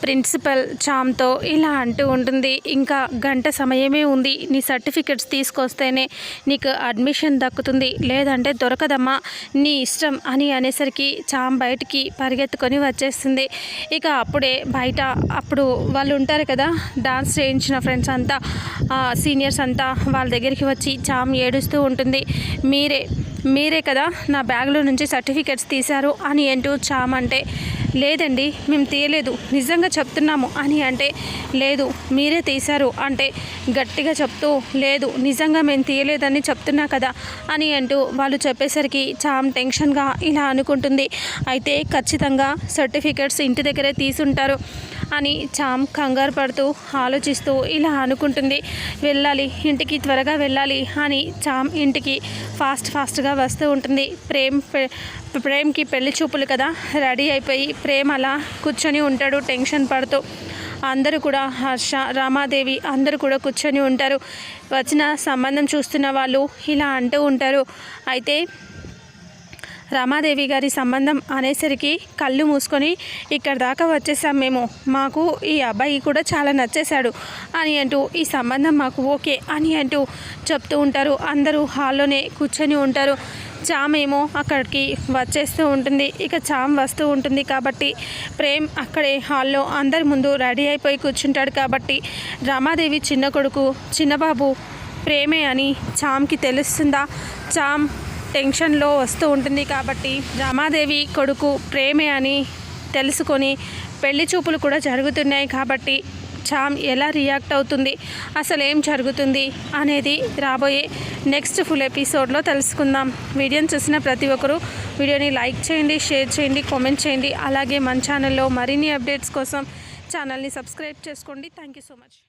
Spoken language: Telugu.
ప్రిన్సిపల్ చామ్తో ఇలా అంటూ ఉంటుంది, ఇంకా గంట సమయమే ఉంది, నీ సర్టిఫికెట్స్ తీసుకొస్తేనే నీకు అడ్మిషన్ దక్కుతుంది, లేదంటే దొరకదమ్మా, నీ ఇష్టం అని అనేసరికి చామ్ బయటికి పరిగెత్తుకొని వచ్చేస్తుంది. ఇక అప్పుడే బయట అప్పుడు వాళ్ళు ఉంటారు కదా డాన్స్ చేయించిన ఫ్రెండ్స్ అంతా, సీనియర్స్ అంతా వాళ్ళ దగ్గరికి వచ్చి చామ్ ఏడుస్తూ ఉంటుంది. మీరే కదా నా బ్యాగ్లో నుంచి సర్టిఫికెట్స్ తీశారు అని అంటూ చామ్ అంటే, లేదండి మేము తీయలేదు, నిజంగా చెప్తున్నాము అని అంటే, లేదు మీరే తీశారు అంటే గట్టిగా చెప్తూ, లేదు నిజంగా మేము తీయలేదని చెప్తున్నా కదా అని అంటూ వాళ్ళు చెప్పేసరికి చామ్ టెన్షన్గా ఇలా అనుకుంటుంది. అయితే ఖచ్చితంగా సర్టిఫికెట్స్ ఇంటి దగ్గరే తీసుంటారు అని చామ్ కంగారు పడుతూ ఆలోచిస్తూ ఇలా అనుకుంటుంది. వెళ్ళాలి, ఇంటికి త్వరగా వెళ్ళాలి అని చామ్ ఇంటికి ఫాస్ట్గా వస్తూ ఉంటుంది. ప్రేమ్కి పెళ్లి చూపులు కదా, రెడీ అయిపోయి ప్రేమ్ అలా కూర్చొని ఉంటాడు టెన్షన్ పడుతూ. అందరూ కూడా హర్ష, రామాదేవి అందరూ కూడా కూర్చొని ఉంటారు. వచ్చిన సంబంధం చూస్తున్న వాళ్ళు ఇలా అంటూ ఉంటారు. అయితే రామాదేవి గారి సంబంధం అనేసరికి కళ్ళు మూసుకొని ఇక్కడ దాకా వచ్చేసాం మేము, మాకు ఈ అబ్బాయి కూడా చాలా నచ్చేశాడు అని అంటూ ఈ సంబంధం మాకు ఓకే అని అంటూ చెప్తూ ఉంటారు. అందరూ హాల్లోనే కూర్చొని ఉంటారు. చామ్ ఏమో అక్కడికి వచ్చేస్తూ ఉంటుంది. ఇక చామ్ వస్తూ ఉంటుంది కాబట్టి ప్రేమ్ అక్కడే హాల్లో అందరి ముందు రెడీ అయిపోయి కూర్చుంటాడు. కాబట్టి రామాదేవి చిన్న కొడుకు చిన్నబాబు ప్రేమే అని చామ్కి తెలుస్తుందా? చామ్ టెన్షన్లో వస్తూ ఉంటుంది. కాబట్టి రామాదేవి కొడుకు ప్రేమే అని తెలుసుకొని పెళ్లి చూపులు కూడా జరుగుతున్నాయి కాబట్టి చామ్ ఎలా రియాక్ట్ అవుతుంది, అసలు ఏం జరుగుతుంది అనేది రాబోయే నెక్స్ట్ ఫుల్ ఎపిసోడ్లో తెలుసుకుందాం. వీడియోని చూసిన ప్రతి ఒక్కరూ వీడియోని లైక్ చేయండి, షేర్ చేయండి, కామెంట్ చేయండి. అలాగే మన ఛానల్లో మరిన్ని అప్డేట్స్ కోసం ఛానల్ని సబ్స్క్రైబ్ చేసుకోండి. Thank you so much.